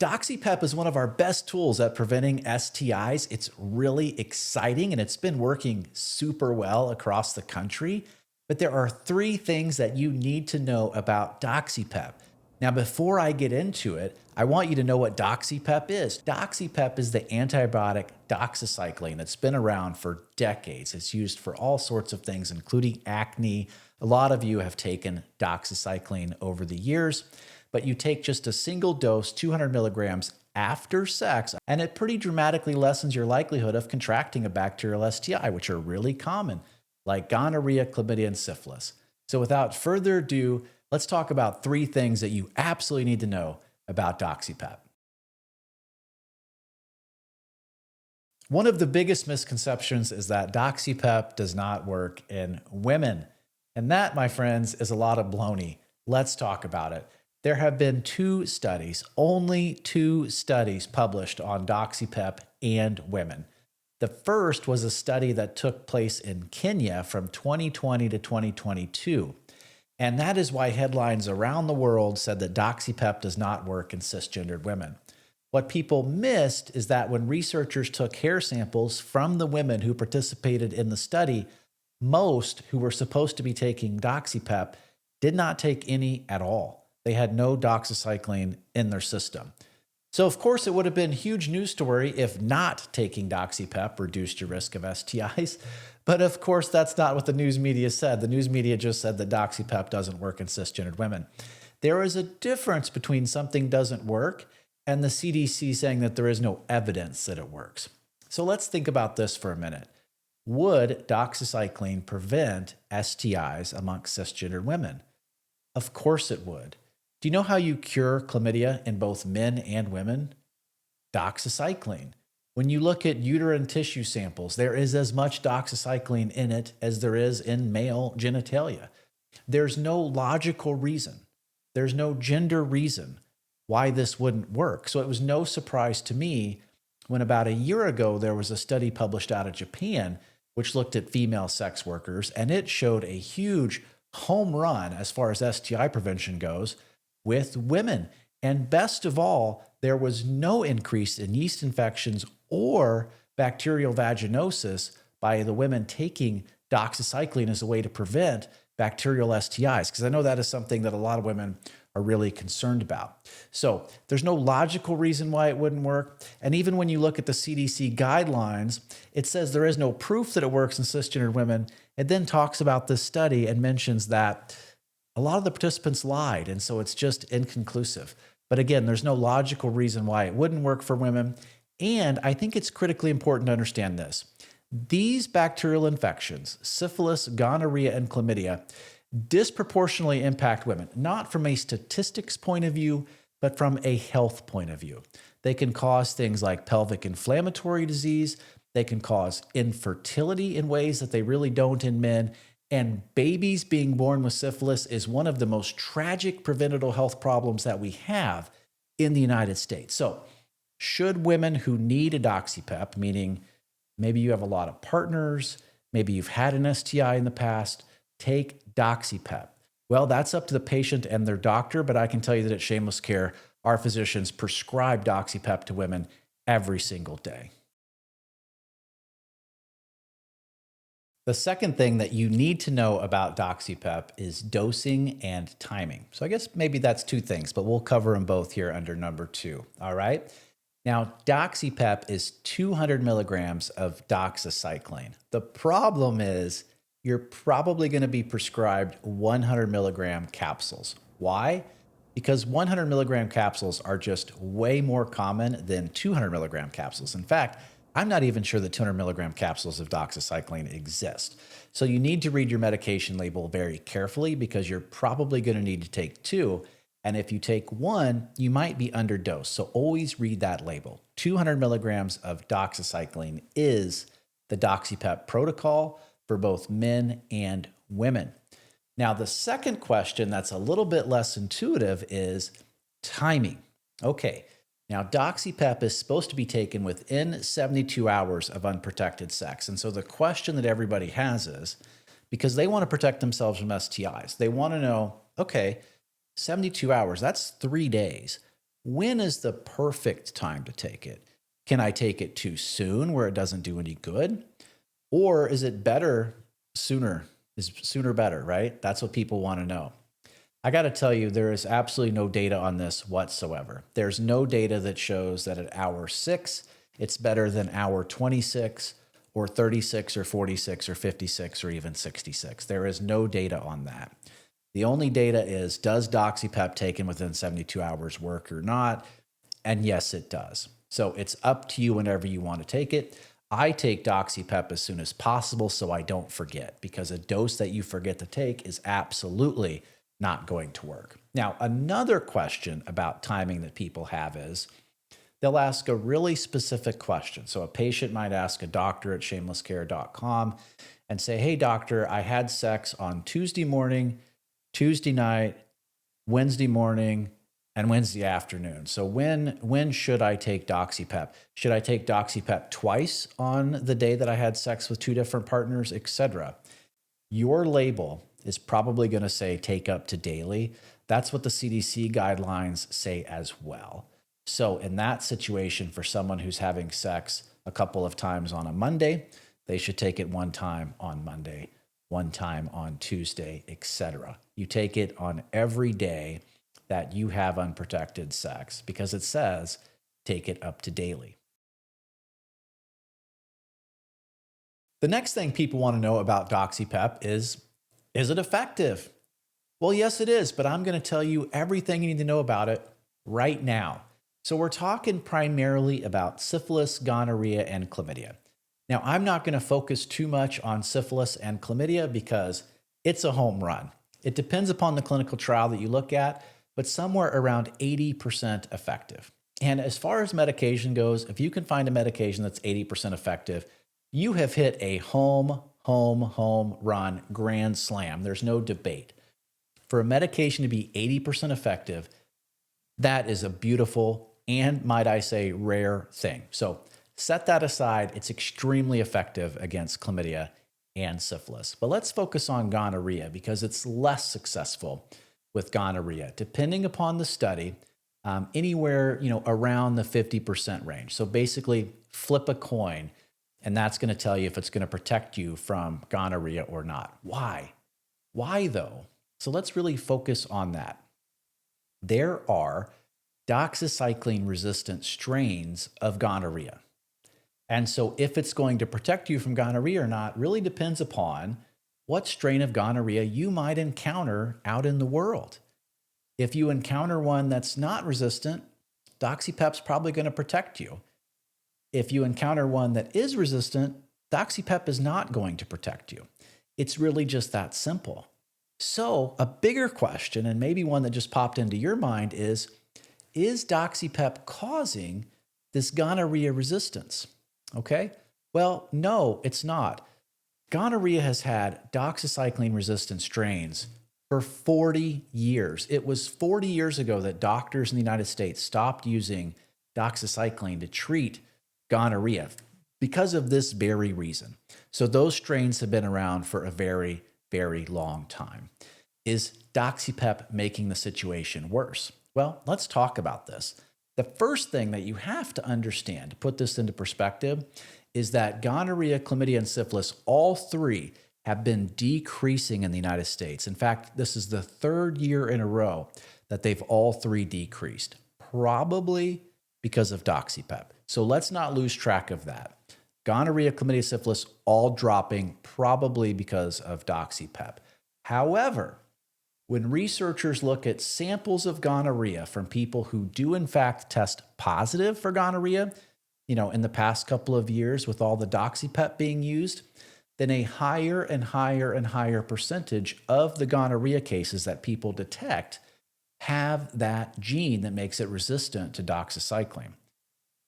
DoxyPEP is one of our best tools at preventing STIs. It's really exciting and it's been working super well across the country. But there are three things that you need to know about DoxyPEP. Now, before I get into it, I want you to know what DoxyPEP is. DoxyPEP is the antibiotic doxycycline that's been around for decades. It's used for all sorts of things, including acne. A lot of you have taken doxycycline over the years, but you take just a single dose, 200 milligrams after sex, and it pretty dramatically lessens your likelihood of contracting a bacterial STI, which are really common, like gonorrhea, chlamydia, and syphilis. So without further ado, let's talk about three things that you absolutely need to know about DoxyPEP. One of the biggest misconceptions is that DoxyPEP does not work in women. And that, my friends, is a lot of baloney. Let's talk about it. There have been only two studies published on DoxyPEP and women. The first was a study that took place in Kenya from 2020 to 2022. And that is why headlines around the world said that DoxyPEP does not work in cisgendered women. What people missed is that when researchers took hair samples from the women who participated in the study, most who were supposed to be taking DoxyPEP did not take any at all. They had no doxycycline in their system. So of course it would have been a huge news story if not taking DoxyPEP reduced your risk of STIs. But of course that's not what the news media said. The news media just said that DoxyPEP doesn't work in cisgendered women. There is a difference between something doesn't work and the CDC saying that there is no evidence that it works. So let's think about this for a minute. Would doxycycline prevent STIs amongst cisgendered women? Of course it would. Do you know how you cure chlamydia in both men and women? Doxycycline. When you look at uterine tissue samples, there is as much doxycycline in it as there is in male genitalia. There's no logical reason. There's no gender reason why this wouldn't work. So it was no surprise to me when about a year ago there was a study published out of Japan which looked at female sex workers, and it showed a huge home run as far as STI prevention goes with women. And best of all, there was no increase in yeast infections or bacterial vaginosis by the women taking doxycycline as a way to prevent bacterial STIs, because I know that is something that a lot of women are really concerned about. So there's no logical reason why it wouldn't work. And even when you look at the CDC guidelines, it says there is no proof that it works in cisgendered women. It then talks about this study and mentions that a lot of the participants lied, and so it's just inconclusive. But again, there's no logical reason why it wouldn't work for women. And I think it's critically important to understand this. These bacterial infections, syphilis, gonorrhea, and chlamydia, disproportionately impact women, not from a statistics point of view, but from a health point of view. They can cause things like pelvic inflammatory disease. They can cause infertility in ways that they really don't in men. And babies being born with syphilis is one of the most tragic preventable health problems that we have in the United States. So should women who need a DoxyPEP, meaning maybe you have a lot of partners, maybe you've had an STI in the past, take DoxyPEP? Well, that's up to the patient and their doctor, but I can tell you that at Shameless Care, our physicians prescribe DoxyPEP to women every single day. The second thing that you need to know about DoxyPEP is dosing and timing. So I guess maybe that's two things, but we'll cover them both here under number 2. All right. Now, DoxyPEP is 200 milligrams of doxycycline. The problem is you're probably going to be prescribed 100 milligram capsules. Why? Because 100 milligram capsules are just way more common than 200 milligram capsules. In fact, I'm not even sure that 200 milligram capsules of doxycycline exist. So you need to read your medication label very carefully because you're probably going to need to take 2. And if you take 1, you might be underdosed. So always read that label. 200 milligrams of doxycycline is the DoxyPEP protocol for both men and women. Now, the second question that's a little bit less intuitive is timing. Okay. Now, DoxyPEP is supposed to be taken within 72 hours of unprotected sex. And so the question that everybody has is, because they want to protect themselves from STIs, they want to know, okay, 72 hours, that's 3 days. when is the perfect time to take it? Can I take it too soon where it doesn't do any good? Or is it better sooner? Is sooner better, right? That's what people want to know. I got to tell you, there is absolutely no data on this whatsoever. There's no data that shows that at hour 6, it's better than hour 26 or 36 or 46 or 56 or even 66. There is no data on that. The only data is, does DoxyPEP taken within 72 hours work or not? And yes, it does. So it's up to you whenever you want to take it. I take DoxyPEP as soon as possible so I don't forget, because a dose that you forget to take is absolutely not going to work. Now, another question about timing that people have is they'll ask a really specific question. So a patient might ask a doctor at shamelesscare.com and say, hey, doctor, I had sex on Tuesday morning, Tuesday night, Wednesday morning, and Wednesday afternoon. So when should I take DoxyPEP? Should I take DoxyPEP twice on the day that I had sex with 2 different partners, etc.? Your label is probably going to say take up to daily. That's what the CDC guidelines say as well. So in that situation, for someone who's having sex a couple of times on a Monday, they should take it 1 time on Monday, 1 time on Tuesday, etc. You take it on every day that you have unprotected sex, because it says take it up to daily. The next thing people want to know about DoxyPEP is it effective? Well, yes, it is, but I'm going to tell you everything you need to know about it right now. So we're talking primarily about syphilis, gonorrhea, and chlamydia. Now, I'm not going to focus too much on syphilis and chlamydia because it's a home run. It depends upon the clinical trial that you look at, but somewhere around 80% effective. And as far as medication goes, if you can find a medication that's 80% effective, you have hit a home run, grand slam. There's no debate. For a medication to be 80% effective, that is a beautiful and, might I say, rare thing. So set that aside. It's extremely effective against chlamydia and syphilis. But let's focus on gonorrhea because it's less successful with gonorrhea, depending upon the study, anywhere around the 50% range. So basically, flip a coin, and that's going to tell you if it's going to protect you from gonorrhea or not. Why? Why though? So let's really focus on that. There are doxycycline-resistant strains of gonorrhea. And so if it's going to protect you from gonorrhea or not really depends upon what strain of gonorrhea you might encounter out in the world. If you encounter one that's not resistant, DoxyPEP's probably going to protect you. If you encounter one that is resistant, DoxyPEP is not going to protect you. It's really just that simple. So a bigger question, and maybe one that just popped into your mind, is DoxyPEP causing this gonorrhea resistance? Okay, well, no, it's not. Gonorrhea has had doxycycline-resistant strains for 40 years. It was 40 years ago that doctors in the United States stopped using doxycycline to treat gonorrhea because of this very reason. So those strains have been around for a very, very long time. Is DoxyPEP making the situation worse? Well, let's talk about this. The first thing that you have to understand to put this into perspective is that gonorrhea, chlamydia, and syphilis, all 3 have been decreasing in the United States. In fact, this is the 3rd year in a row that they've all 3 decreased, probably because of DoxyPEP. So let's not lose track of that. Gonorrhea, chlamydia, syphilis, all dropping probably because of DoxyPEP. However, when researchers look at samples of gonorrhea from people who do in fact test positive for gonorrhea, in the past couple of years with all the DoxyPEP being used, then a higher and higher and higher percentage of the gonorrhea cases that people detect have that gene that makes it resistant to doxycycline.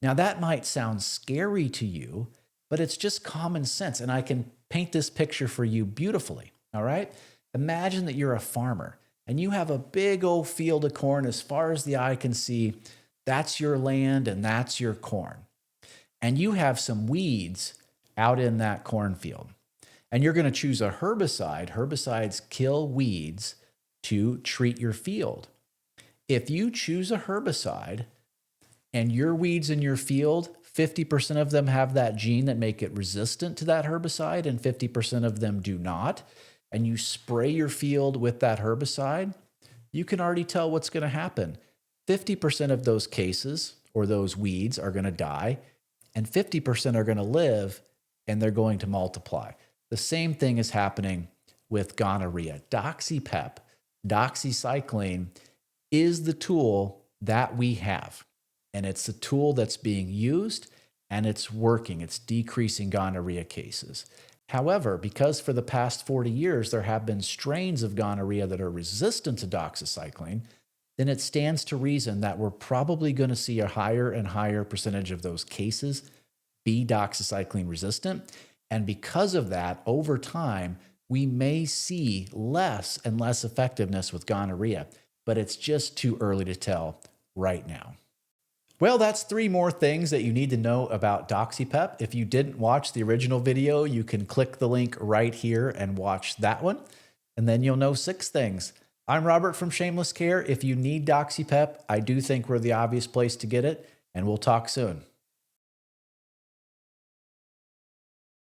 Now that might sound scary to you, but it's just common sense, and I can paint this picture for you beautifully, all right? Imagine that you're a farmer and you have a big old field of corn as far as the eye can see. That's your land and that's your corn. And you have some weeds out in that cornfield. And you're going to choose a herbicide. Herbicides kill weeds to treat your field. If you choose a herbicide and your weeds in your field, 50% of them have that gene that make it resistant to that herbicide and 50% of them do not, and you spray your field with that herbicide, you can already tell what's going to happen. 50% of those cases or those weeds are going to die, and 50% are going to live, and they're going to multiply. The same thing is happening with gonorrhea. DoxyPEP, doxycycline, is the tool that we have. And it's the tool that's being used and it's working. It's decreasing gonorrhea cases. However, because for the past 40 years there have been strains of gonorrhea that are resistant to doxycycline, then it stands to reason that we're probably going to see a higher and higher percentage of those cases be doxycycline resistant. And because of that, over time, we may see less and less effectiveness with gonorrhea, but it's just too early to tell right now. Well, that's 3 more things that you need to know about DoxyPEP. If you didn't watch the original video, you can click the link right here and watch that one, and then you'll know 6 things. I'm Robert from Shameless Care. If you need DoxyPEP, I do think we're the obvious place to get it, and we'll talk soon.